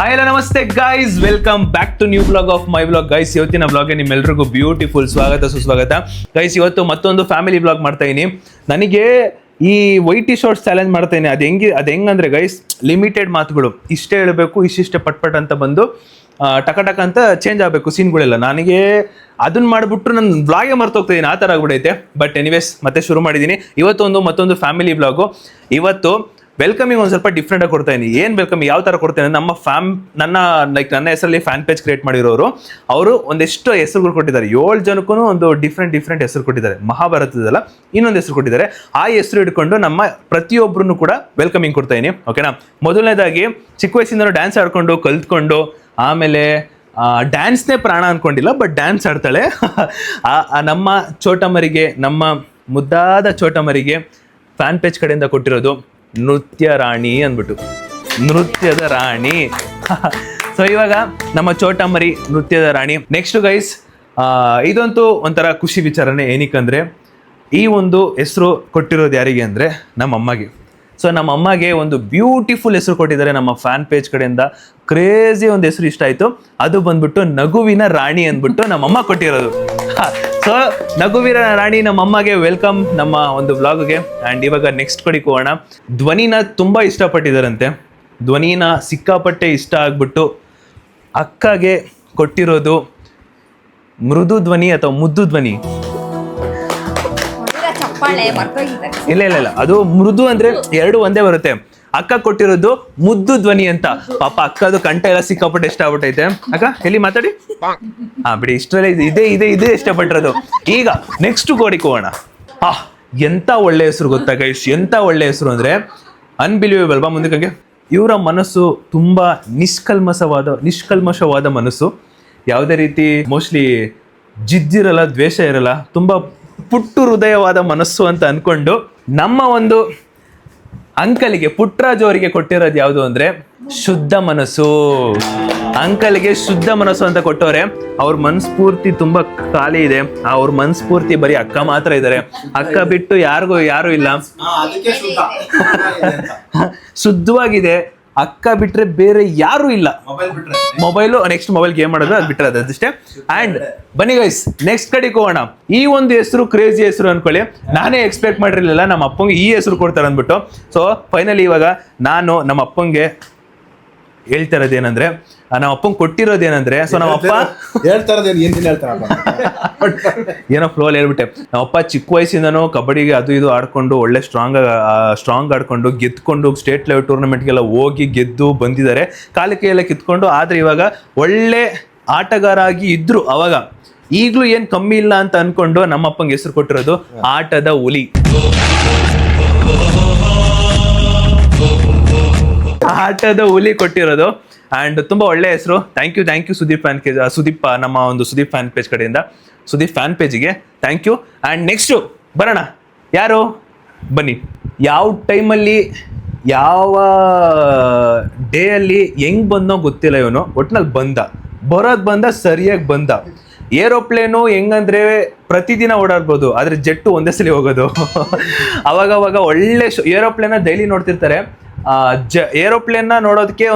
Hi hello ನಮಸ್ತೆ guys, welcome back to new blog of my blog. Guys, ಇವತ್ತಿನ ಬ್ಲಾಗ್ಗೆ ನಿಮ್ಮೆಲ್ರಿಗೂ ಬ್ಯೂಟಿಫುಲ್ ಸ್ವಾಗತ ಸುಸ್ವಾಗತ. ಗೈಸ್, ಇವತ್ತು ಮತ್ತೊಂದು ಫ್ಯಾಮಿಲಿ ಬ್ಲಾಗ್ ಮಾಡ್ತಾ ಇದೀನಿ. ನನಗೆ ಈ ವೈಟಿ ಶಾರ್ಟ್ಸ್ ಚಾಲೆಂಜ್ ಮಾಡ್ತಾ ಇದೀನಿ. ಅದು ಹೆಂಗಂದ್ರೆ ಗೈಸ್, ಲಿಮಿಟೆಡ್ ಮಾತುಗಳು, ಇಷ್ಟೇ ಹೇಳಬೇಕು, ಇಷ್ಟಿಷ್ಟೇ ಪಟ್ ಅಂತ ಬಂದು ಟಕ ಅಂತ ಚೇಂಜ್ ಆಗಬೇಕು ಸೀನ್ಗಳೆಲ್ಲ. ನನಗೆ ಅದನ್ನ ಮಾಡಿಬಿಟ್ರು ನನ್ನ ಬ್ಲಾಗೇ ಮರ್ತೋಗ್ತಾ ಇದೀನಿ, ಆ ಥರ ಆಗ್ಬಿಡೈತೆ. ಬಟ್ ಎನಿವೇಸ್, ಮತ್ತೆ ಶುರು ಮಾಡಿದ್ದೀನಿ. ಮತ್ತೊಂದು ಫ್ಯಾಮಿಲಿ ಬ್ಲಾಗು. ಇವತ್ತು ವೆಲ್ಕಮಿಂಗ್ ಒಂದು ಸ್ವಲ್ಪ ಡಿಫ್ರೆಂಟ್ ಆಗಿ ಕೊಡ್ತಾ ಇದೀನಿ. ಏನು ವೆಲ್ಕಮಿಂಗ್ ಯಾವ ಥರ ಕೊಡ್ತೇನೆ, ನನ್ನ ಹೆಸರಲ್ಲಿ ಫ್ಯಾನ್ ಪೇಜ್ ಕ್ರಿಯೇಟ್ ಮಾಡಿರೋರು, ಅವರು ಒಂದೆಷ್ಟು ಹೆಸರುಗಳು ಕೊಟ್ಟಿದ್ದಾರೆ. 7 ಜನಕ್ಕೂ ಒಂದು ಡಿಫ್ರೆಂಟ್ ಹೆಸರು ಕೊಟ್ಟಿದ್ದಾರೆ. ಮಹಾಭಾರತದಲ್ಲ, ಇನ್ನೊಂದು ಹೆಸರು ಕೊಟ್ಟಿದ್ದಾರೆ. ಆ ಹೆಸರು ಹಿಡ್ಕೊಂಡು ನಮ್ಮ ಪ್ರತಿಯೊಬ್ಬರನ್ನು ಕೂಡ ವೆಲ್ಕಮಿಂಗ್ ಕೊಡ್ತಾ ಇದೀನಿ. ಓಕೆನಾ? ಮೊದಲನೇದಾಗಿ ಚಿಕ್ಕ ವಯಸ್ಸಿಂದ ಡ್ಯಾನ್ಸ್ ಆಡ್ಕೊಂಡು ಕಲ್ತ್ಕೊಂಡು, ಆಮೇಲೆ ಡ್ಯಾನ್ಸ್ನೇ ಪ್ರಾಣ ಅನ್ಕೊಂಡಿಲ್ಲ, ಬಟ್ ಡ್ಯಾನ್ಸ್ ಆಡ್ತಾಳೆ ನಮ್ಮ ಚೋಟಮರಿಗೆ, ನಮ್ಮ ಮುದ್ದಾದ ಚೋಟಮರಿಗೆ ಫ್ಯಾನ್ ಪೇಜ್ ಕಡೆಯಿಂದ ಕೊಟ್ಟಿರೋದು ನೃತ್ಯ ರಾಣಿ ಅಂದ್ಬಿಟ್ಟು, ನೃತ್ಯದ ರಾಣಿ. ಸೊ ಇವಾಗ ನಮ್ಮ ಚೋಟಮರಿ ನೃತ್ಯದ ರಾಣಿ. ನೆಕ್ಸ್ಟ್ ಗೈಸ್, ಇದಂತೂ ಒಂಥರ ಖುಷಿ ವಿಚಾರನೆ. ಏನಕ್ಕಂದ್ರೆ ಈ ಒಂದು ಹೆಸರು ಕೊಟ್ಟಿರೋದು ಯಾರಿಗೆ ಅಂದರೆ ನಮ್ಮ ಅಮ್ಮಗೆ. ಸೊ ನಮ್ಮ ಅಮ್ಮಗೆ ಒಂದು ಬ್ಯೂಟಿಫುಲ್ ಹೆಸರು ಕೊಟ್ಟಿದ್ದಾರೆ ನಮ್ಮ ಫ್ಯಾನ್ ಪೇಜ್ ಕಡೆಯಿಂದ. ಕ್ರೇಜಿ ಒಂದು ಹೆಸರು ಇಷ್ಟ ಆಯಿತು. ಅದು ಬಂದ್ಬಿಟ್ಟು ನಗುವಿನ ರಾಣಿ ಅಂದ್ಬಿಟ್ಟು ನಮ್ಮಮ್ಮ ಕೊಟ್ಟಿರೋದು. ಸೊ ನಗುವಿನ ರಾಣಿ ನಮ್ಮ ಅಮ್ಮಗೆ ವೆಲ್ಕಮ್ ನಮ್ಮ ಒಂದು ವ್ಲಾಗ್ಗೆ. ಆ್ಯಂಡ್ ಇವಾಗ ನೆಕ್ಸ್ಟ್ ಕಡೆಗೆ ಹೋಗೋಣ. ಧ್ವನಿನ ತುಂಬ ಇಷ್ಟಪಟ್ಟಿದ್ದಾರಂತೆ. ಧ್ವನಿನ ಸಿಕ್ಕಾಪಟ್ಟೆ ಇಷ್ಟ ಆಗ್ಬಿಟ್ಟು ಅಕ್ಕಗೆ ಕೊಟ್ಟಿರೋದು ಮೃದು ಧ್ವನಿ ಅಥವಾ ಮುದ್ದು ಧ್ವನಿ. ಇಲ್ಲ, ಅದು ಮೃದು ಅಂದ್ರೆ 2 ಒಂದೇ ಬರುತ್ತೆ. ಅಕ್ಕ ಕೊಟ್ಟಿರೋದು ಮುದ್ದು ಧ್ವನಿ ಅಂತ. ಪಾಪ ಅಕ್ಕದು ಕಂಠ ಎಲ್ಲ ಸಿಕ್ಕಾಪಟ್ಟೆ ಇಷ್ಟ ಆಗ್ಬಿಟ್ಟೈತೆ. ಅಕ್ಕ ಎಲ್ಲಿ ಮಾತಾಡಿ. ಬಿಡಿ, ಇಷ್ಟರಲ್ಲೇ ಇದೇ ಇಷ್ಟಪಟ್ಟಿರೋದು. ಈಗ ನೆಕ್ಸ್ಟ್ ಗೋಡಿಗೆ ಹೋಗೋಣ. ಎಂತ ಒಳ್ಳೆ ಹೆಸರು ಗೊತ್ತಾ ಗೈಸ್, ಎಂತ ಒಳ್ಳೆ ಹೆಸರು ಅಂದ್ರೆ ಅನ್ಬಿಲೀವೇಬಲ್. ಮುಂದಕ್ಕೆ ಇವರ ಮನಸ್ಸು ತುಂಬಾ ನಿಷ್ಕಲ್ಮಶವಾದ ಮನಸ್ಸು. ಯಾವುದೇ ರೀತಿ ಮೋಸ್ಟ್ಲಿ ಜಿದ್ದಿರಲ್ಲ, ದ್ವೇಷ ಇರಲ್ಲ, ತುಂಬಾ ಪುಟ್ಟು ಹೃದಯವಾದ ಮನಸ್ಸು ಅಂತ ಅನ್ಕೊಂಡು ನಮ್ಮ ಒಂದು ಅಂಕಲಿಗೆ, ಪುಟ್ಟರಾಜು ಅವರಿಗೆ ಕೊಟ್ಟಿರೋದು ಯಾವುದು ಅಂದ್ರೆ ಶುದ್ಧ ಮನಸ್ಸು. ಅಂಕಲ್ಗೆ ಶುದ್ಧ ಮನಸ್ಸು ಅಂತ ಕೊಟ್ಟವ್ರೆ. ಅವ್ರ ಮನಸ್ಫೂರ್ತಿ ತುಂಬಾ ಖಾಲಿ ಇದೆ. ಅವ್ರ ಮನಸ್ಫೂರ್ತಿ ಬರೀ ಅಕ್ಕ ಮಾತ್ರ ಇದ್ದಾರೆ. ಅಕ್ಕ ಬಿಟ್ಟು ಯಾರು ಇಲ್ಲ. ಶುದ್ಧವಾಗಿದೆ. ಅಕ್ಕ ಬಿಟ್ರೆ ಬೇರೆ ಯಾರು ಇಲ್ಲ. ಮೊಬೈಲು, ನೆಕ್ಸ್ಟ್ ಮೊಬೈಲ್ ಗೇಮ್ ಮಾಡೋದು, ಅದು ಬಿಟ್ಟರೆ ಅದಷ್ಟೇ. ಆ್ಯಂಡ್ ಬನ್ನಿ ಗೈಸ್, ನೆಕ್ಸ್ಟ್ ಕಡೆಗೆ ಹೋಗೋಣ. ಈ ಒಂದು ಹೆಸರು ಕ್ರೇಜಿ ಹೆಸರು ಅನ್ಕೊಳ್ಳಿ. ನಾನೇ ಎಕ್ಸ್ಪೆಕ್ಟ್ ಮಾಡಿರಲಿಲ್ಲ ನಮ್ಮ ಅಪ್ಪಂಗೆ ಈ ಹೆಸರು ಕೊಡ್ತಾರೆ ಅಂದ್ಬಿಟ್ಟು. ಸೊ ಫೈನಲಿ ಇವಾಗ ನಾನು ನಮ್ಮ ಅಪ್ಪಂಗೆ ಹೇಳ್ತಾ ಇರೋದೇನಂದ್ರೆ, ನಮ್ಮ ಅಪ್ಪಂಗೆ ಕೊಟ್ಟಿರೋದೇನಂದ್ರೆ, ಸೊ ನಮ್ಮ ಅಪ್ಪ ಏನೋ ಫ್ಲೋ ಅಲ್ಲಿ ಹೇಳ್ಬಿಟ್ಟೆ. ನಮ್ಮಪ್ಪ ಚಿಕ್ಕ ವಯಸ್ಸಿಂದನೂ ಕಬಡ್ಡಿಗೆ ಅದು ಇದು ಆಡ್ಕೊಂಡು ಒಳ್ಳೆ ಸ್ಟ್ರಾಂಗ್ ಆಡ್ಕೊಂಡು ಗೆದ್ಕೊಂಡು ಸ್ಟೇಟ್ ಲೆವೆಲ್ ಟೂರ್ನಮೆಂಟ್ಗೆಲ್ಲ ಹೋಗಿ ಗೆದ್ದು ಬಂದಿದ್ದಾರೆ. ಕಾಲಕ್ಕೆ ಎಲ್ಲ ಕಿತ್ಕೊಂಡು. ಆದ್ರೆ ಇವಾಗ ಒಳ್ಳೆ ಆಟಗಾರ ಆಗಿ ಇದ್ರು ಅವಾಗ. ಈಗಲೂ ಏನ್ ಕಮ್ಮಿ ಇಲ್ಲ ಅಂತ ಅನ್ಕೊಂಡು ನಮ್ಮಪ್ಪಂಗೆ ಹೆಸರು ಕೊಟ್ಟಿರೋದು ಆಟದ ಹುಲಿ. ಆಟದ ಹುಲಿ ಕೊಟ್ಟಿರೋದು. ಆ್ಯಂಡ್ ತುಂಬ ಒಳ್ಳೆ ಹೆಸರು. ಥ್ಯಾಂಕ್ ಯು ಸುದೀಪ್ ನಮ್ಮ ಒಂದು ಸುದೀಪ್ ಫ್ಯಾನ್ ಪೇಜ್ ಕಡೆಯಿಂದ, ಸುದೀಪ್ ಫ್ಯಾನ್ ಪೇಜಿಗೆ ಥ್ಯಾಂಕ್ ಯು. ಆ್ಯಂಡ್ ನೆಕ್ಸ್ಟು ಬರೋಣ. ಯಾರು ಬನ್ನಿ, ಯಾವ ಟೈಮಲ್ಲಿ ಯಾವ ಡೇ ಅಲ್ಲಿ ಹೆಂಗ್ ಬಂದೋ ಗೊತ್ತಿಲ್ಲ. ಇವನು ಒಟ್ನಲ್ಲಿ ಬಂದ ಸರಿಯಾಗಿ ಬಂದ. ಏರೋಪ್ಲೇನು ಹೆಂಗಂದ್ರೆ ಪ್ರತಿದಿನ ಓಡಾಡ್ಬೋದು, ಆದ್ರೆ ಜೆಟ್ಟು ಒಂದೇ ಸಲ ಹೋಗೋದು. ಅವಾಗ ಒಳ್ಳೆ ಏರೋಪ್ಲೇನ ಡೈಲಿ ನೋಡ್ತಿರ್ತಾರೆ. ಏರೋಪ್ಲೇನ್ ನ ನೋಡೋದಕ್ಕೆ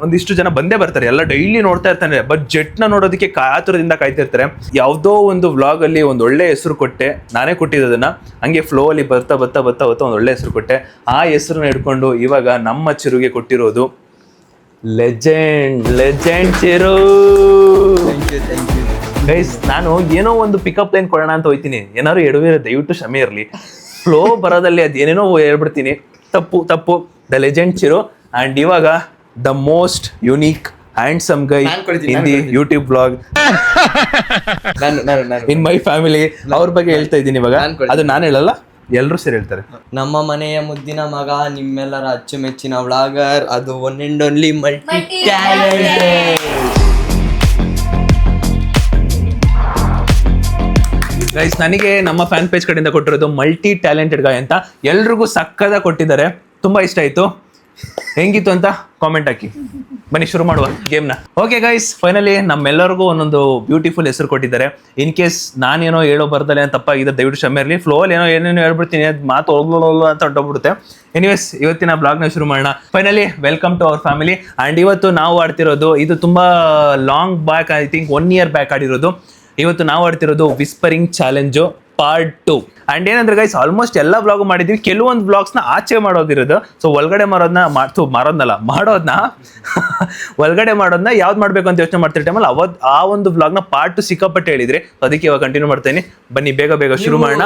ಒಂದಿಷ್ಟು ಜನ ಬಂದೇ ಬರ್ತಾರೆ, ಎಲ್ಲ ಡೈಲಿ ನೋಡ್ತಾ ಇರ್ತಾರೆ. ಬಟ್ ಜೆಟ್ ನ ನೋಡೋದಕ್ಕೆ ಕಾತುರದಿಂದ ಕಾಯ್ತಿರ್ತಾರೆ. ಯಾವುದೋ ಒಂದು ವ್ಲಾಗ್ ಅಲ್ಲಿ ಒಂದು ಒಳ್ಳೆ ಹೆಸರು ಕೊಟ್ಟೆ, ನಾನೇ ಕೊಟ್ಟಿದ್ದನ್ನ. ಹಂಗೆ ಫ್ಲೋ ಅಲ್ಲಿ ಬರ್ತಾ ಒಂದು ಒಳ್ಳೆ ಹೆಸರು ಕೊಟ್ಟೆ. ಆ ಹೆಸರನ್ನ ಹಿಡ್ಕೊಂಡು ಇವಾಗ ನಮ್ಮ ಚಿರುಗೆ ಕೊಟ್ಟಿರೋದು ಲೆಜೆಂಡ್ ಚಿರು. ಗೈಸ್, ನಾನು ಏನೋ ಒಂದು ಪಿಕಪ್ ಲೈನ್ ಕೊಡೋಣ ಅಂತ ಹೋಯ್ತೀನಿ. ಏನಾದ್ರು ಎಡವಿರೋ ದಯವಿಟ್ಟು ಕ್ಷಮೆ ಇರಲಿ. ಫ್ಲೋ ಬರೋದಲ್ಲಿ ಅದೇನೇನೋ ಹೇಳ್ಬಿಡ್ತೀನಿ. ತಪ್ಪು. The legend Chiru. ಅಂಡ್ ಇವಾಗ the most unique handsome Guy in the YouTube blog in my family. ಅವ್ರ ಬಗ್ಗೆ ಹೇಳ್ತಾ ಇದ್ದೀನಿ ಇವಾಗ. ಅದು ನಾನು ಹೇಳಲ್ಲ, ಎಲ್ಲರೂ ಸೇರಿ ಹೇಳ್ತಾರೆ. ನಮ್ಮ ಮನೆಯ ಮುದ್ದಿನ ಮಗ, ನಿಮ್ಮೆಲ್ಲರ ಅಚ್ಚುಮೆಚ್ಚಿನ ವ್ಲಾಗರ್, ಅದು one and only multi talented. Guys, ನನಗೆ ನಮ್ಮ ಫ್ಯಾನ್ ಪೇಜ್ ಕಡೆಯಿಂದ ಕೊಟ್ಟಿರೋದು ಮಲ್ಟಿ ಟ್ಯಾಲೆಂಟೆಡ್ ಗಾಯ್ ಅಂತ. ಎಲ್ರಿಗೂ ಸಕ್ಕದ ಕೊಟ್ಟಿದ್ದಾರೆ. ತುಂಬಾ ಇಷ್ಟ ಆಯ್ತು. ಹೆಂಗಿತ್ತು ಅಂತ ಕಾಮೆಂಟ್ ಹಾಕಿ. ಬನ್ನಿ ಶುರು ಮಾಡುವ ಗೇಮ್ನ. ಓಕೆ ಗೈಸ್, ಫೈನಲಿ ನಮ್ಮೆಲ್ಲರಿಗೂ ಒಂದೊಂದು ಬ್ಯೂಟಿಫುಲ್ ಹೆಸರು ಕೊಟ್ಟಿದ್ದಾರೆ. ಇನ್ ಕೇಸ್ ನಾನೇನೋ ಹೇಳೋ ಬರ್ದಲೆ ಅಂತ ತಪ್ಪಾಗಿದೆ, ದಯವಿಟ್ಟು ಕ್ಷಮೆ ಇರಲಿ. ಫ್ಲೋಲ್ಲಿ ಏನೇನೋ ಹೇಳ್ಬಿಡ್ತೀನಿ, ಅದು ಮಾತು ಹೋಗ್ಲೋಲ್ಲ ಅಂತ ಹೊಟ್ಟೋಗ್ಬಿಡುತ್ತೆ. ಎನಿವೇಸ್, ಇವತ್ತಿನ ಬ್ಲಾಗ್ನ ಶುರು ಮಾಡೋಣ. Finally welcome to our family. And ಇವತ್ತು ನಾವು ಆಡ್ತಿರೋದು, ಇದು ತುಂಬ long back, I think 1 year back ಆಡಿರೋದು. ಇವತ್ತು ನಾವು ಆಡ್ತಿರೋದು ವಿಸ್ಪರಿಂಗ್ ಚಾಲೆಂಜು ಪಾರ್ಟ್ 2. ಆ್ಯಂಡ್ ಏನಂದ್ರೆ ಗೈಸ್, ಆಲ್ಮೋಸ್ಟ್ ಎಲ್ಲ ಬ್ಲಾಗು ಮಾಡಿದ್ವಿ. ಕೆಲವೊಂದು ಬ್ಲಾಗ್ಸ್ನ ಆಚೆ ಮಾಡೋದಿರೋದು. ಸೊ ಒಳಗಡೆ ಮಾಡೋದನ್ನ ಒಳಗಡೆ ಮಾಡೋದನ್ನ ಯಾವ್ದು ಮಾಡಬೇಕು ಅಂತ ಯೋಚನೆ ಮಾಡ್ತಿರೋ ಟೈಮಲ್ಲಿ ಆ ಒಂದು ಬ್ಲಾಗ್ನ ಪಾರ್ಟ್ 2 ಸಿಕ್ಕಾಪಟ್ಟೆ ಹೇಳಿದ್ರಿ. ಅದಕ್ಕೆ ಇವಾಗ ಕಂಟಿನ್ಯೂ ಮಾಡ್ತೀನಿ. ಬನ್ನಿ ಬೇಗ ಶುರು ಮಾಡೋಣ.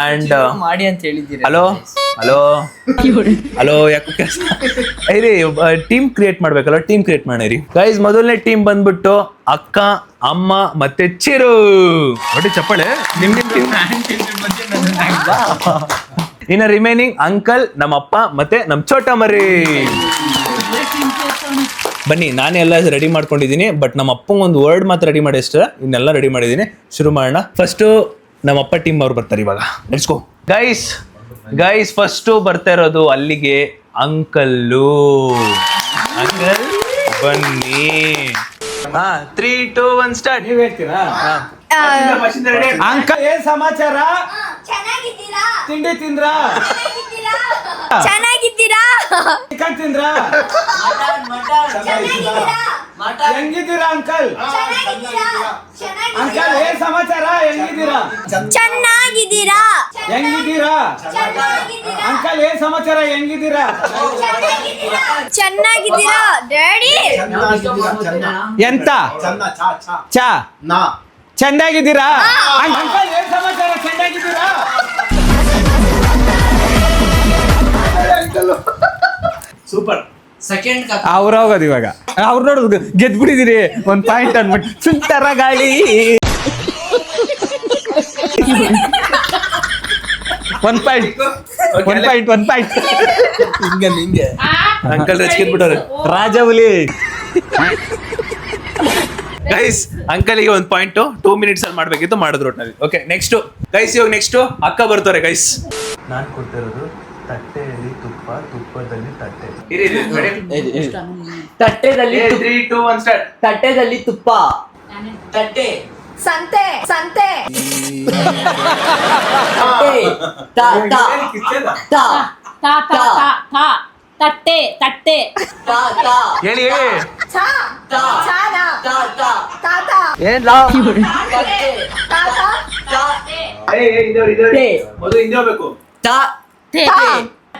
ಆ್ಯಂಡ್ ಮಾಡಿ ಅಂತ ಹೇಳಿದ್ದೀರಿ. ಹಲೋ ಯಾಕೆ ಇರಿ, ಟೀಮ್ ಕ್ರಿಯೇಟ್ ಮಾಡ್ಬೇಕಲ್ಲ, ಟೀಮ್ ಕ್ರಿಯೇಟ್ ಮಾಡಿರಿ ಗೈಸ್. ಮೊದಲನೇ ಟೀಮ್ ಬಂದ್ಬಿಟ್ಟು ಅಕ್ಕ, ಅಮ್ಮ ಮತ್ತೆ ಚಿರು. ನೋಡಿ ಚಪ್ಪಾಳೆ. ನಿಮ್ಗೆ ಇನ್ನ ರಿಮೈನಿಂಗ್ ಅಂಕಲ್, ನಮ್ಮಪ್ಪ ಮತ್ತೆ ನಮ್ ಚೋಟ ಮರಿ. ಬನ್ನಿ, ನಾನೇ ಎಲ್ಲ ರೆಡಿ ಮಾಡ್ಕೊಂಡಿದ್ದೀನಿ. ಬಟ್ ನಮ್ಮ ಅಪ್ಪಂಗೆ ಒಂದು ವರ್ಡ್ ಮಾತ್ರ ರೆಡಿ ಮಾಡಿ ಅಷ್ಟೇ, ಇನ್ನೆಲ್ಲ ರೆಡಿ ಮಾಡಿದ್ದೀನಿ. ಶುರು ಮಾಡೋಣ. ಫಸ್ಟು ನಮ್ಮಪ್ಪ ಟೀಮ್ ಅವ್ರು ಬರ್ತಾರೆ ಇವಾಗ. Let's go guys. ಫಸ್ಟು ಬರ್ತಾ ಇರೋದು ಅಲ್ಲಿಗೆ ಅಂಕಲ್ಲು. ಅಂಕಲ್ ಬನ್ನಿ. 3, 2, 1 ಸ್ಟಾರ್ಟ್. ನೀವ್ ಹೇಳ್ತೀರಾ? ಅಂಕಲ್ ಏನ್ ಸಮಾಚಾರ? ಚೆನ್ನಾಗಿದ್ದೀರಾ? ತಿಂಡಿ ತಿಂದ್ರಾ? ಚೆನ್ನಾಗಿದ್ದೀರಾ? ಚಿಕನ್ ತಿಂದ್ರಾ? ಹೆಂಗಿದ್ದೀರಾ ಅಂಕಲ್? ಅಂಕಲ್ ಏನ್ ಸಮಾಚಾರ? ಹೆಂಗಿದ್ದೀರಾ? ಚೆನ್ನಾಗಿದ್ದೀರಾ? ಹೆಂಗಿದ್ದೀರಾ? ಅಂಕಲ್ ಏನ್ ಸಮಾಚಾರ? ಹೆಂಗಿದ್ದೀರಾ? ಚೆನ್ನಾಗಿದ್ದೀರಾ ಡ್ಯಾಡಿ? ಎಂತ ಚಾ ಚೆನ್ನಾಗಿದ್ದೀರಾ? ಅಂಕಲ್ ಏನ್ ಸಮಾಚಾರ? ಚೆನ್ನಾಗಿದ್ದೀರಾ? ಸೂಪರ್. ಸೆಕೆಂಡ್ ಅವ್ರ ಹೋಗೋದು ಇವಾಗ. ಅವ್ರು ನೋಡುದು ಗೆದ್ಬಿಟ್ಟಿದ್ದೀರಿ 1 ಪಾಯಿಂಟ್ ಅನ್ಬಿಟ್ಟು. ಸುಂಟರ ಗಾಳಿ 1 ಪಾಯಿಂಟ್. ಹಿಂಗೆ ಅಂಕಲ್ ರಚಿಕೆಟ್ಬಿಟ್ಟವ್ರೆ. ರಾಜವುಲಿ ಗೈಸ್, ಅಂಕಲಿಗೆ 1 ಪಾಯಿಂಟ್ 2 minutes ಅಲ್ಲಿ ಮಾಡ್ಬೇಕಿತ್ತು, ಮಾಡಿದ್ರು ಒಟ್ಟಿನಲ್ಲಿ. Okay, next guys. ಇವಾಗ ನೆಕ್ಸ್ಟ್ ಅಕ್ಕ ಬರ್ತಾರೆ ಗೈಸ್. ನಾನು ಕೊಟ್ಟಿರೋದು ತಟ್ಟೆಯಲ್ಲಿ ತುಪ್ಪ, ತುಪ್ಪದಲ್ಲಿ ತಟ್ಟೆ. ತಟ್ಟೆದಲ್ಲಿ 3, 2, 1 ಸ್ಟಾರ್ಟ್. ತಟ್ಟೆದಲ್ಲಿ ತುಪ್ಪ, ತಟ್ಟೆ ಸಂತೆ ಸಂತೆ ತಟ್ಟೆ ತಟ್ಟೆ ಹೇಳಿ. ಚಾ ಚಾನ ತಾತ ಏನ್ ಮೊದಲು ಹಿಂದೆ ಹೋಗ್ಬೇಕು. ತಟ್ಟೆ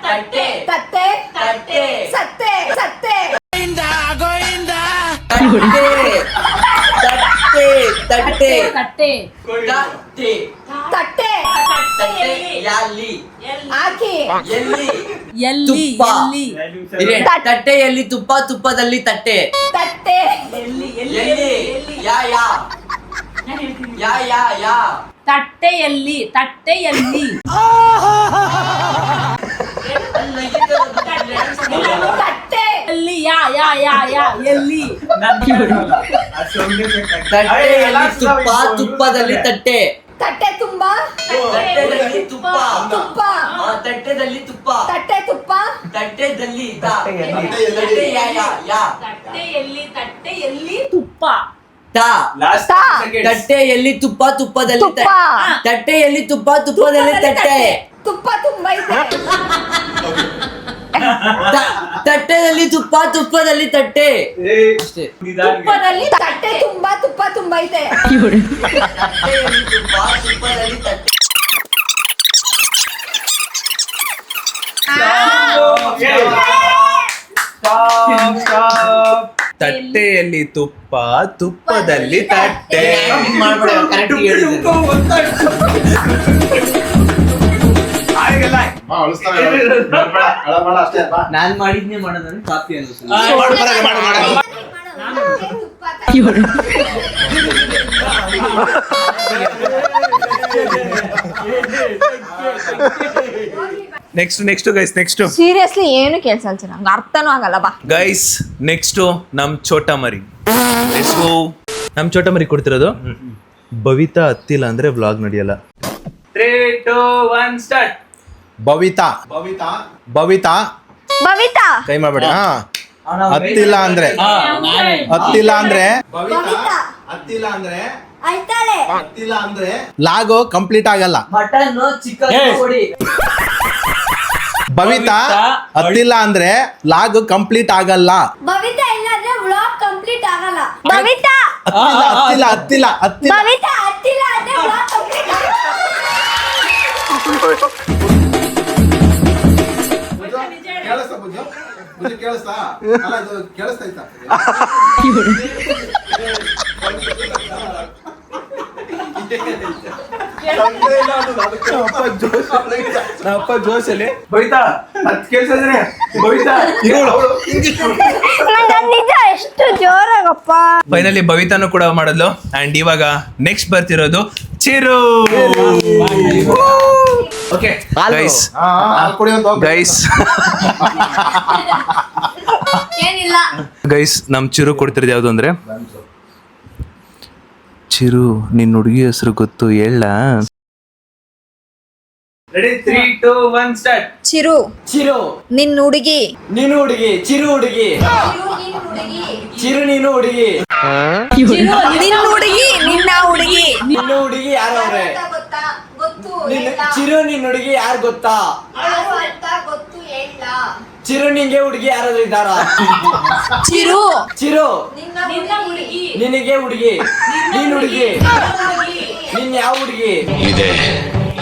ತಟ್ಟೆ ಸತ್ತೆ ಸತ್ತೆ ತಟ್ಟೆ ತಟ್ಟೆ ತಟ್ಟೆ ಹಾಕಿ ಎಲ್ಲಿ ತಟ್ಟೆಯಲ್ಲಿ ತುಪ್ಪ, ತುಪ್ಪದಲ್ಲಿ ತಟ್ಟೆ. ತಟ್ಟೆ ತಟ್ಟೆಯಲ್ಲಿ ತಟ್ಟೆಯಲ್ಲಿ ತಟ್ಟೆ ಎಲ್ಲಿ ಯಾ ಯಾ ಯಾ ಯಾ ಎಲ್ಲಿ ತಟ್ಟೆಯಲ್ಲಿ ತುಪ್ಪ, ತುಪ್ಪದಲ್ಲಿ ತಟ್ಟೆ. ತಟ್ಟೆ ತುಂಬಾ ತಟ್ಟೆದಲ್ಲಿ ತುಪ್ಪ, ತುಪ್ಪ ತಟ್ಟೆದಲ್ಲಿ ತುಪ್ಪ, ತಟ್ಟೆ ತುಪ್ಪ ತಟ್ಟೆದಲ್ಲಿ ತಟ್ಟೆಯಲ್ಲಿ ತುಪ್ಪ ತಟ್ಟೆಯಲ್ಲಿ ತುಪ್ಪ, ತುಪ್ಪದಲ್ಲಿ ತುಪ್ಪ ತಟ್ಟೆಯಲ್ಲಿ ತುಪ್ಪ, ತುಪ್ಪದಲ್ಲಿ ತಟ್ಟೆ. ತುಪ್ಪ ತುಂಬಾ ಇದೆ. ತಟ್ಟೆಯಲ್ಲಿ ತುಪ್ಪ, ತುಪ್ಪದಲ್ಲಿ ತಟ್ಟೆ. ತುಪ್ಪದಲ್ಲಿ ತಟ್ಟೆ ತುಂಬಾ ತುಪ್ಪ ತುಂಬಾ ಇದೆ. ತಟ್ಟೆಯಲ್ಲಿ ತುಪ್ಪ, ತುಪ್ಪದಲ್ಲಿ ತಟ್ಟೆ. ತಟ್ಟೆಯಲ್ಲಿ ತುಪ್ಪ, ತುಪ್ಪದಲ್ಲಿ ತಟ್ಟೆ. ನಾನ್ ಮಾಡಿದ್ನೇ ಮಾಡೋದ್ರೆ copy next guys. Next seriously ಏನು ಕೇಳ್ಸಲ್ಸ ನಂಗೆ ಅರ್ಥನೂ ಆಗಲ್ಲ. ಬಾ ಗೈಸ್, ನೆಕ್ಸ್ಟ್ ನಮ್ ಚೋಟ ಮರಿ. ನಮ್ ಚೋಟ ಮರಿ ಕೊಡ್ತಿರೋದು ಬವಿತಾ ಹತ್ತಿಲ್ಲ ಅಂದ್ರೆ ವ್ಲಾಗ್ ನಡೆಯಲ್ಲ. 3, 2, 1 ಸ್ಟಾರ್ಟ್. ಬವಿತಾ ಬವಿತಾ ಕೈ ಮಾಡ್ಬೇಡಿ. ಹತ್ತಿಲ್ಲ ಅಂದ್ರೆ ಹತ್ತಿಲ್ಲ ಅಂದ್ರೆ ಬಬಿತಾ ಹತ್ತಿಲ್ಲ ಅಂದ್ರೆ ಅಳ್ತಾಳೆ ಹತ್ತಿಲ್ಲ ಅಂದ್ರೆ ಲಾಗು ಕಂಪ್ಲೀಟ್ ಆಗಲ್ಲ. ಮಟನ್ ಚಿಕನ್ ಕೊಡಿ. ಬಬಿತಾ ಹತ್ತಿಲ್ಲ ಅಂದ್ರೆ ಲಾಗು ಕಂಪ್ಲೀಟ್ ಆಗಲ್ಲ. ಬಬಿತಾ ಇಲ್ಲಾಂದ್ರೆ ವ್ಲಾಗ್ ಕಂಪ್ಲೀಟ್ ಆಗಲ್ಲ. ಬಬಿತಾ ಹತ್ತಿಲ್ಲ ಹತ್ತಿಲ್ಲ ಹತ್ತಿಲ್ಲ ಬಬಿತಾ ಹತ್ತಿಲ್ಲ ಅಂದ್ರೆ ವ್ಲಾಗ್ ಕಂಪ್ಲೀಟ್ ಆಗಲ್ಲ. ಅಪ್ಪ ಜೋಶಲ್ಲಿ ಬೈತಾ ಅದ್ ಕೇಳ್ಸಿದ್ರೆ ಬೈತಾ ನಿಜ ಎಷ್ಟು ಜೋರಾಗಪ್ಪ. ಫೈನಲಿ ಬವಿತಾನು ಕೂಡ ಮಾಡಿದ್ಲು. ಅಂಡ್ ಇವಾಗ ನೆಕ್ಸ್ಟ್ ಬರ್ತಿರೋದು ಚಿರು. ಓಕೆ ಗೈಸ್ ಏನಿಲ್ಲ ಗೈಸ್ ನಮ್ ಚಿರು ಕೊಡ್ತಿರೋದು ಯಾವ್ದು ಅಂದ್ರೆ, ಚಿರು ನಿನ್ ಹುಡುಗಿ ಹೆಸರು ಗೊತ್ತು ಹೇಳ. Ready 3 2 1 start. ಚಿರು ಚಿರು ನಿನ್ ಹುಡುಗಿ ನೀನು ಹುಡುಗಿ. ಚಿರು ಹುಡುಗಿ. ಚಿರು ನೀನು ಹುಡುಗಿ. ನಿನ್ ಹುಡುಗಿ ನಿನ್ನ ಹುಡುಗಿ ನಿನ್ನ ಹುಡುಗಿ ಯಾರವ್ರೆ? ಗೊತ್ತಾ ಗೊತ್ತು ಚಿರು ನಿನ್ ಹುಡುಗಿ ಯಾರು ಗೊತ್ತಾ? ಗೊತ್ತು ಹೇಳ. ಚಿರು ನಿಂಗೆ ಹುಡುಗಿ ಯಾರಾದ್ರೂ ಇದ್ದಾರಾ? ಚಿರು ಚಿರು ನಿನ್ನ ಹುಡುಗಿ ನಿನಗೆ ಹುಡುಗಿ. ನೀನ್ ಹುಡುಗಿ. ನಿನ್ ಯಾವ ಹುಡುಗಿ? ಇದೆ,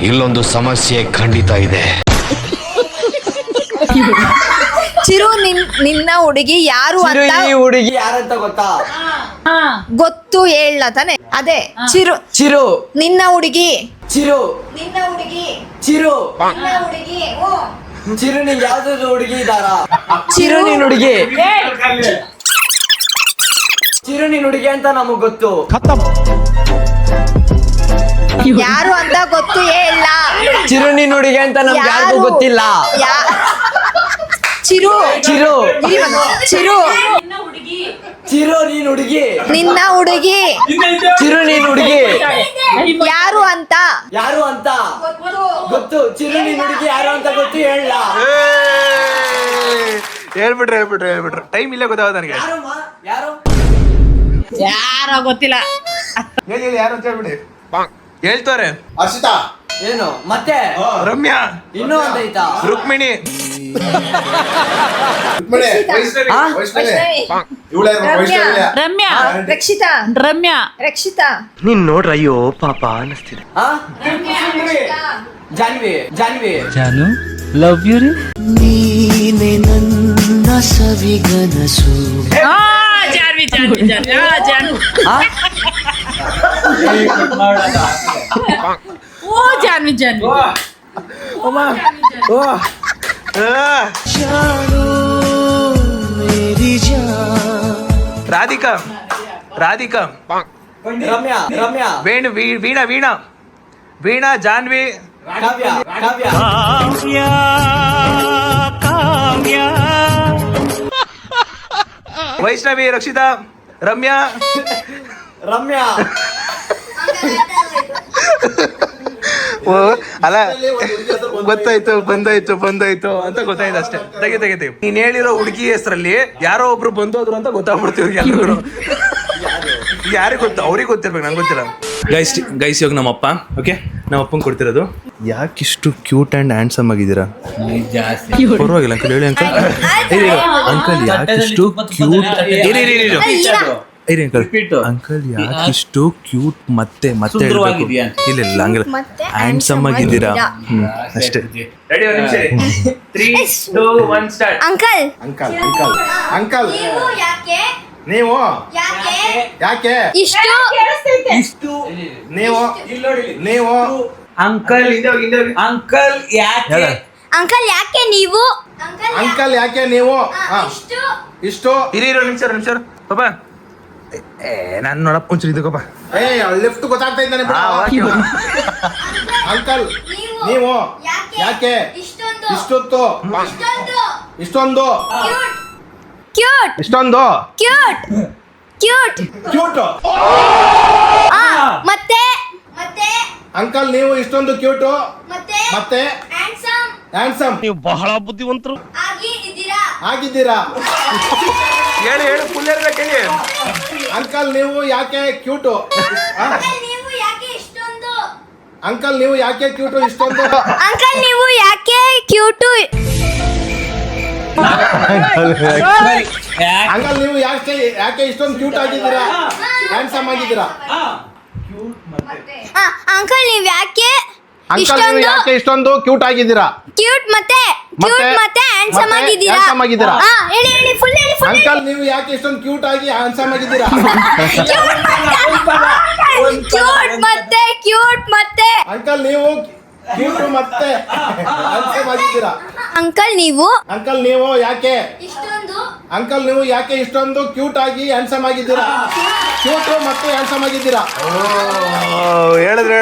ಇಲ್ಲೊಂದು ಸಮಸ್ಯೆ ಖಂಡಿತ ಇದೆ. ಚಿರು ನಿನ್ನ ಹುಡುಗಿ ಯಾರು ಚಿರು ಅಂತ ಈ ಹುಡುಗಿ ಯಾರಂತ ಗೊತ್ತಾ? ಗೊತ್ತು ಹೇಳ ತಾನೆ. ಅದೇ ಚಿರು ಚಿರು ನಿನ್ನ ಹುಡುಗಿ. ಚಿರು ನಿನ್ನ ಹುಡುಗಿ ಚಿರು ನಿನ್ನ ಹುಡುಗಿ ಚಿರು ನಿಂಗೆ ಯಾವ್ದಾದ್ರು ಹುಡುಗಿ ಇದ್ದಾರಾ? ಚಿರು ನಿನ್ ಹುಡುಗಿ. ಚಿರು ನಿನ್ ಹುಡುಗಿ ಅಂತ ನಮಗ್ ಗೊತ್ತು. ಯಾರು ಅಂತ ಗೊತ್ತು ಹೇಳ. ಚಿರು ನಿನ್ ಹುಡುಗಿ ಅಂತ ನಮ್ಗೆ ಯಾರಿಗೂ ಗೊತ್ತಿಲ್ಲ. ಚಿರು ಚಿರು ಚಿರು ನಿನ್ನ ಹುಡುಗಿ ಚಿರು ನೀನ್ ಹುಡುಗಿ. ನಿನ್ನ ಹುಡುಗಿ ಚಿರು ನೀನ್ ಹುಡುಗಿ ಯಾರು ಅಂತ ಯಾರು ಅಂತ ಗೊತ್ತು. ಚಿರು ನೀನ್ ಹುಡುಗಿ ಯಾರು ಅಂತ ಗೊತ್ತು ಹೇಳ. ಹೇಳ್ಬಿಟ್ರೆ ಟೈಮ್ ಇಲ್ಲೇ ಗೊತ್ತಾಗ ನನಗೆ. ಯಾರು ಯಾರ ಗೊತ್ತಿಲ್ಲ. ಯಾರು ಅಂತ ಹೇಳ್ಬಿಡಿ. ಹೇಳ್ತಾರೆ ಹರ್ಷಿತಾ ಏನು ಮತ್ತೆ ರಮ್ಯಾ, ಇನ್ನೂ ಅಂತ ಐತಾ? ರುಕ್ಮಿಣಿ, ಆ? ರಮ್ಯಾ ರಕ್ಷಿತಾ ರಮ್ಯಾ ರಕ್ಷಿತಾ ನೀನ್ ನೋಡ್ರ ಅಯ್ಯೋ ಪಾಪ ಅನಿಸ್ತಿದೆ. ಆ? ಜಾನ್ವಿ ಜಾನ್ವಿ ಜಾನ್ವಿ ಜಾನ್ವಿ ಜಾನ್ವಿ ಜಾನ್ವಿ. ಆ? ಓ ಜಾನ್ವಿ ಜಾನ್ವಿ. ರಾಧಿಕಾ ರಾಧಿಕಾ, ರಮ್ಯಾ ರಮ್ಯಾ ವೀಣಾ ವೀಣಾ ವೀಣಾ, ಜಾನ್ವಿ, ಕಾವ್ಯ ಕಾವ್ಯ ವೈಷ್ಣವಿ, ರಕ್ಷಿತಾ, ರಮ್ಯಾ. ರಮ್ಯಾ ಅಲ್ಲ ಗೊತ್ತಾಯ್ತು ಬಂದಾಯ್ತು ಅಂತ ಗೊತ್ತಾಯ್ತು ಅಷ್ಟೇ. ತೆಗಿತೀವಿ. ನೀನ್ ಹೇಳಿರೋ ಹುಡುಗಿ ಹೆಸರಲ್ಲಿ ಯಾರೋ ಒಬ್ರು ಬಂದೋದ್ರು ಅಂತ ಗೊತ್ತಾಗ್ಬಿಡ್ತೀವಿ ಎಲ್ಲರೂ. ಯಾರಿಗೆ ಗೊತ್ತು? ಅವ್ರಿಗೆ ಗೊತ್ತಿರ್ಬೇಕು, ನಂಗೆ ಗೊತ್ತಿಲ್ಲ. ಗೈಸ್ ಇವಾಗ ನಮ್ಮಪ್ಪ, ಓಕೆ, ನಮ್ಮ ಅಪ್ಪಂಗೆ ಕೊಡ್ತಿರೋದು. ಯಾಕಿಷ್ಟು ಕ್ಯೂಟ್ ಅಂಡ್ ಹ್ಯಾಂಡ್ಸಮ್ ಆಗಿದ್ದೀರಾ? ಪರವಾಗಿಲ್ಲ ಅಂಕಲ್, ಹೇಳಿ ಅಂಕಲ್. ಅಂಕಲ್ ಯಾಕಿಷ್ಟು ಕ್ಯೂಟ್, ಅಂಕಲ್ ಯಾಕಿಷ್ಟು ಕ್ಯೂಟ್ ಮತ್ತೆ ಹೇಳ್ಬೇಕು. ಇಲ್ಲ ಹಂಗಿಲ್ಲ, ಹ್ಯಾಂಡ್ಸಮ್ ಆಗಿದ್ದೀರಾ. ಅಷ್ಟೇ. ಅಂಕಲ್ ಅಂಕಲ್ ಅಂಕಲ್ ಅಂಕಲ್ ನೀವು ಯಾಕೆ ನೀವು ಯಾಕೆ ಯಾಕೆ ಇಷ್ಟು ನೀವು ನೀವು ಅಂಕಲ್ ಅಂಕಲ್ ಯಾಕೆ? ಅಂಕಲ್ ಯಾಕೆ ನೀವು ಅಂಕಲ್ ಯಾಕೆ ನೀವು ಹಾ, ಇಷ್ಟು ಇಷ್ಟು ಇರೋ ನಿಮಿಷ ಪಾಪ. ನಾನು ನೋಡಪ್ಪ ಒಂಚೂರು ಇದಕ್ಕಪ್ಪ. ಲಿಫ್ಟ್ ಗೊತ್ತಾಗ್ತಾ ಇದ್ದಾನೆ ಅಂಕಲ್ ನೀವು ಯಾಕೆ ಇಷ್ಟೊತ್ತು ಇಷ್ಟೊಂದು ಕ್ಯೂಟ್ ಇಷ್ಟೊಂದು ಕ್ಯೂಟ್ ಕ್ಯೂಟ್ ಕ್ಯೂಟ್ ಮತ್ತೆ ಮತ್ತೆ ಅಂಕಲ್ ನೀವು ಇಷ್ಟೊಂದು ಕ್ಯೂಟು ಮತ್ತೆ ಮತ್ತೆ ಹ್ಯಾಂಡ್ಸಮ್ ಹ್ಯಾಂಡ್ಸಮ್ ನೀವು ಬಹಳ ಬುದ್ಧಿವಂತರು. ಆಗಿ ಇದ್ದೀರಾ ಆಗಿದ್ದೀರಾ? ಹೇಳಿ ಹೇಳಿ ಫುಲ್ ಹೇಳ್ಬೇಕು ಹೇಳಿ. ಅಂಕಲ್ ನೀವು ಯಾಕೆ ಕ್ಯೂಟು? ನೀವು ಯಾಕೆ ಇಷ್ಟೊಂದು ಅಂಕಲ್ ನೀವು ಯಾಕೆ ಕ್ಯೂಟು ಇಷ್ಟೊಂದು? ಅಂಕಲ್ ನೀವು ಯಾಕೆ ಕ್ಯೂಟು ಅಂಕಲ್ ನೀವು ಯಾಕೆ ಇಷ್ಟೊಂದು ಕ್ಯೂಟ್ ಆಗಿದ್ದೀರಾ? ಹ್ಯಾಂಡ್ಸಮ್ ಆಗಿದ್ದೀರಾ? ಅಂಕಲ್ ನೀವು ಯಾಕೆ ಅಂಕಲ್ ನೀವು ಯಾಕೆ ಇಷ್ಟೊಂದು ಕ್ಯೂಟ್ ಆಗಿದ್ದೀರಾ? ಕ್ಯೂಟ್ ಮತ್ತೆ ಹ್ಯಾಂಡ್ಸಮ್ ಆಗಿದ್ದೀರಾ? handsome ಆಗಿದ್ದೀರಾ? ಹೇಳಿ ಹೇಳಿ ಫುಲ್ ಹೇಳಿ full ಹೇಳಿ. ಅಂಕಲ್ ನೀವು ಯಾಕೆ ಇಷ್ಟೊಂದು ಕ್ಯೂಟ್ ಆಗಿ ಹ್ಯಾಂಡ್ಸಮ್ ಆಗಿದ್ದೀರಾ? ಕ್ಯೂಟ್ ಮತ್ತೆ ಅಂಕಲ್ ನೀವು ಕ್ಯೂಟ್ ಮತ್ತೆ ಹ್ಯಾಂಡ್ಸಮ್ ಆಗಿದ್ದೀರಾ? ಅಂಕಲ್ ನೀವು ಅಂಕಲ್ ನೀವು ಯಾಕೆ ಇಷ್ಟೊಂದು ಅಂಕಲ್ ನೀವು ಯಾಕೆ ಇಷ್ಟೊಂದು ಕ್ಯೂಟ್ ಆಗಿ ಹ್ಯಾಂಡ್ಸಮ್ ಆಗಿದ್ದೀರಾ? ಕ್ಯೂಟ್ ಮತ್ತೆ ಹ್ಯಾಂಡ್ಸಮ್ ಆಗಿದ್ದೀರಾ? ಹೇಳಿದ್ರೆ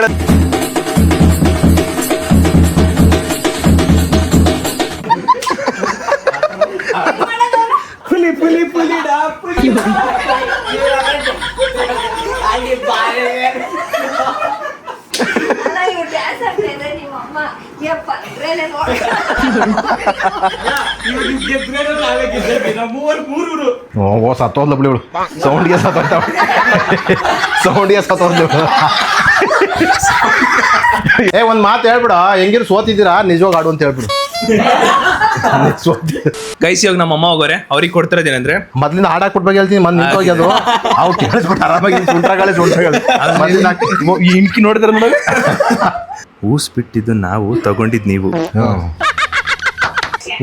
ಇವ್ರು ಡ್ಯಾನ್ಸ್ ಆಡ್ತಾ ಇದ್ರೆ ನಿಮ್ಮ ಅಮ್ಮ ಯಪ್ಪ ಇದ್ರೇನೆ ನೋಡಿ ಓ ಸತ್ತೋದ್ಲು ಬಿಡಿ ಸೌಂಡ್ಗೆ ಸತ್ತೋದ್ಲು ಒಂದ್ ಮಾತು ಹೇಳ್ಬಿಡ, ಹೆಂಗಿರು ಸೋತಿದ್ದೀರಾ ನಿಜವಾಗ ಆಡು ಅಂತ ಹೇಳ್ಬಿಡು. ಗೈಸ್ ಇವಾಗ ನಮ್ಮ ಅಮ್ಮ ಹೋಗೋರೆ, ಅವ್ರಿಗೆ ಕೊಡ್ತಿರೋದೇನಂದ್ರೆ ಮೊದ್ಲಿಂದ ಹಾಡಾಕ್ ಕೊಟ್ಬೇಕು ಹೇಳ್ತೀನಿ, ಮನ್ ನಿಂತೋಗಿ ಅದು ಅವು ಕೇಳಿಸ್ಬಿಟ್ಟು ಆರಾಮಾಗಿ ಸುಂಟ್ರಗಾಳೆ ಇಂಕಿ ನೋಡಿದ್ರೆ ನೋಡಿ ಊಸ್ಬಿಟ್ಟಿದ್ದು ನಾವು ತಗೊಂಡಿದ್ ನೀವು,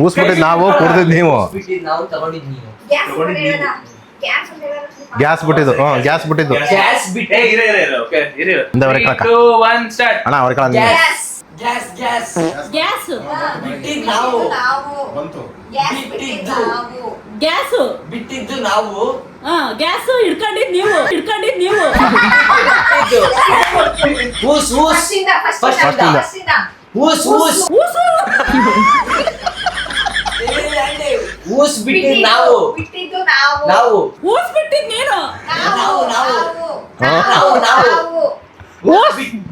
ಊಸ್ಬಿಟ್ಟಿದ್ ನಾವು ಕುಡ್ದಿದ್ ನೀವು, ನಾವು ತಗೊಂಡಿದ್ ನೀವು. ಗ್ಯಾಸ್ ಬಿಟ್ಟಿದ್ದು ಗ್ಯಾಸ್ ಬಿಟ್ಟಿದ್ದು ಗ್ಯಾಸ್ ಬಿಟ್ಟೆ ಅಣ್ಣ ಅವ್ರ ಕಳ ಗ್ಯಾಸ್ ಗ್ಯಾಸು ಬಿಟ್ಟಿದ್ ನಾವು ಗ್ಯಾಸು ಬಿಟ್ಟಿದ್ದು ನಾವು ಗ್ಯಾಸು ಹಿಡ್ಕೊಂಡಿದ್ ನೀವು ಊಸ್ ಊಸ್ ಊಸ್ ಊಸ್ ಊಸ್ ಬಿಟ್ಟಿದ್ ನಾವು ಬಿಟ್ಟಿದ್ದು ನಾವು ನಾವು ಊಸ್ ಬಿಟ್ಟಿದ್ ನೀನು ನಾವು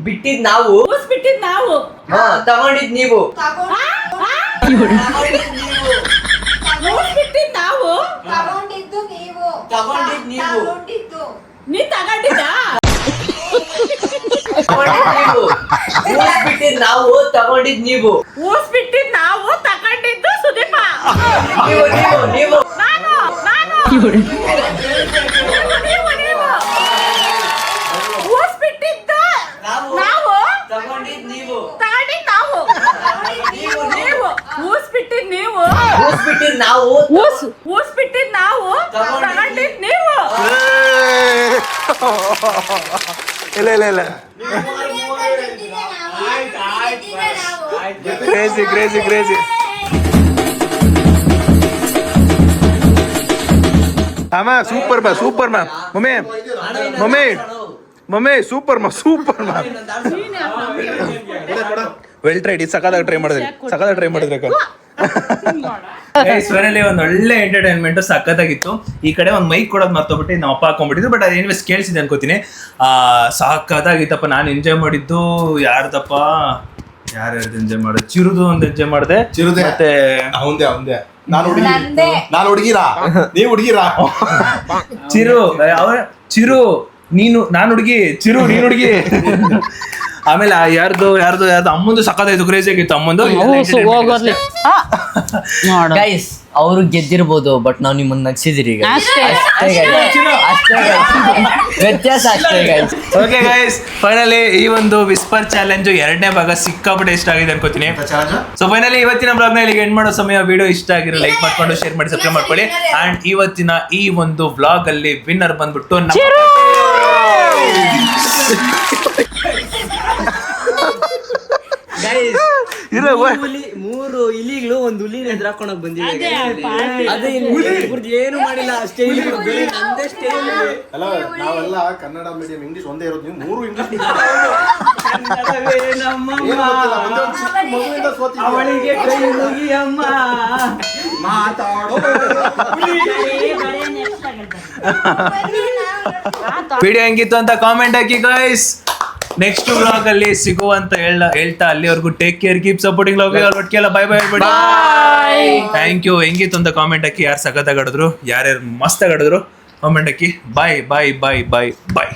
ಬಿಟ್ಟಿದ್ ನಾವು ಊಸ್ ಬಿಟ್ಟಿದ್ ನಾವು ತಗೊಂಡಿದ್ ನೀವು ಊಸ್ ಬಿಟ್ಟಿದ್ ನಾವು ತಗೊಂಡಿದ್ದು ನೀವು ತಗೊಂಡಿದ್ ನೀವು ತಗೊಂಡಿದ್ದು ನೀ ತಗೊಂಡಿದ್ದ ಊಸ್ ಬಿಟ್ಟಿದ್ ನಾವು ತಗೊಂಡಿದ್ ನೀವು ಊಸ್ ಬಿಟ್ಟಿದ್ ನಾವು ತಗೊಂಡಿದ್ದು ಸುದೀಪ ನೀವು ನೀವು ನೀವು ನಾನು ಊಸ್ ಬಿಟ್ಟಿದ್ದು ನಾವು ತಗೊಂಡಿದ್ ನೀವು ನೀವು ಊಸ್ ಬಿಟ್ಟಿದ್ ನೀವು ಊಸ್ ಬಿಟ್ಟಿದ್ ನಾವು ಊಸ್ ಬಿಟ್ಟಿದ್ ನಾವು ತಗೊಂಡಿದ್ ನೀವು ಇಲ್ಲ ಕ್ರೇಜಿ ಅಮ್ಮ super ma'am mummy super ma'am well tried. ಇದು ಸಖತ್ತಾಗಿ ಟ್ರೈ ಮಾಡಿದ್ರೆ ಫೈನಲಿ ಒಂದು ಒಳ್ಳೆ ಎಂಟರ್ಟೈನ್ಮೆಂಟ್ ಸಖತ್ತಾಗಿತ್ತು. ಈ ಕಡೆ ಒಂದು ಮೈಕ್ ಕೊಡೋದು ಮರ್ತೋಗ್ಬಿಟ್ಟು ನಮ್ಮ ಅಪ್ಪ ಹಾಕೊಂಡ್ಬಿಟ್ಟಿದ್ರು, ಬಟ್ ಅದೇನಿವೇಸ್ ಕೇಳಿಸಿದೆ ಅನ್ಕೋತೀನಿ. ಸಖತ್ತಾಗಿತ್ತಪ್ಪ. ನಾನು ಎಂಜಾಯ್ ಮಾಡಿದ್ದು ಯಾರ್ದಪ್ಪ ಎಂಜಾಯ್ ಮಾಡಿದೆ, ಚಿರುದು ಒಂದು ಎಂಜಾಯ್ ಮಾಡಿದೆ. ಚಿರುದೆ ಮತ್ತೆ ಅವಂದೆ ನಾನು ಹುಡುಗಿರಾ ನೀವು ಹುಡುಗಿರಾ? ಚಿರು ನೀನು ನಾನು ಹುಡುಗಿ, ಚಿರು ನೀನು ಹುಡುಗಿ. ಆಮೇಲೆ ಯಾರ್ದು ಅಮ್ಮಂದು ಸಖತ್ತಾಯ್ತು, ಕ್ರೇಜಿ ಆಗಿತ್ತು ಅಮ್ಮಂದು. ಗೈಸ್ ಅವರು ಗೆದ್ದಿರ್ಬೋದು, ಬಟ್ ನಾವು ನಿಮ್ಮನ್ನ ನಗ್ಸಿದಿರಿ ವ್ಯತ್ಯಾಸ ಅಷ್ಟೇ ಗೈಸ್. ಓಕೆ ಗೈಸ್, ಫೈನಲಿ ಈ ಒಂದು ವಿಸ್ಪರ್ ಚಾಲೆಂಜ್ 2ನೇ ಭಾಗ ಸಿಕ್ಕಾಪಟ್ಟೆ ಇಷ್ಟ ಆಗಿದೆ ಅನ್ಕೋತೀನಿ. ಸೊ ಫೈನಲಿ ಇವತ್ತಿನ ಬ್ಲಾಗ್ ನ ಇಲ್ಲಿಗೆ ಎಂಡ್ ಮಾಡೋ ಸಮಯ. ವಿಡಿಯೋ ಇಷ್ಟ ಆಗಿರೋ ಲೈಕ್ ಮಾಡ್ಕೊಂಡು ಶೇರ್ ಮಾಡಿ ಸಬ್ಸ್ಕ್ರೈಬ್ ಮಾಡ್ಕೊಳ್ಳಿ. ಅಂಡ್ ಇವತ್ತಿನ ಈ ಒಂದು ಬ್ಲಾಗ್ ಅಲ್ಲಿ ವಿನ್ನರ್ ಬಂದ್ಬಿಟ್ಟು ಮೂರು ಇಲಿಗಳು ಒಂದು ಹುಲಿನ ಎದುರಾಕೊಂಡೋಗಿ ಬಂದಿದೆ. ಏನು ಮಾಡಿಲ್ಲ, ಅಷ್ಟೇ ನಂದೇ ಸ್ಟೈಲ್. ಅಲ್ಲ ನಾವೆಲ್ಲ ಕನ್ನಡ ಮೀಡಿಯಂ ಇಂಗ್ಲಿಷ್ ಒಂದೇ ಇರೋದು, ನೀವು ಮೂರು ಇಂಗ್ಲಿಷ್ ಅವಳಿಗೆ ಕೈ ಮುಗಿಯಮ್ಮ ಮಾತಾಡೋ. ವಿಡಿಯೋ ಹೆಂಗಿತ್ತು ಅಂತ ಕಾಮೆಂಟ್ ಹಾಕಿ ಗೈಸ್. ನೆಕ್ಸ್ಟ್ ವ್ಲಾಗ್ ಅಲ್ಲಿ ಸಿಗುವಂತ ಹೇಳ್ತಾ ಅಲ್ಲಿವರೆಗೂ take care keep supporting love ಒಟ್ಟಿಗೆಲ್ಲ ಬೈ ಬೈ ಹೇಳ್ಬೇಡಿ. Thank you. ಹೆಂಗಿತ್ತು ಅಂತ ಕಾಮೆಂಟ್ ಹಾಕಿ. ಯಾರು ಸಖತ್ತಾಗಿ ಆಡಿದ್ರು, ಯಾರ್ಯಾರು ಮಸ್ತ್ ಆಡಿದ್ರು ಕಾಮೆಂಟ್ ಹಾಕಿ. ಬಾಯ್ ಬಾಯ್ ಬಾಯ್ ಬಾಯ್ ಬಾಯ್.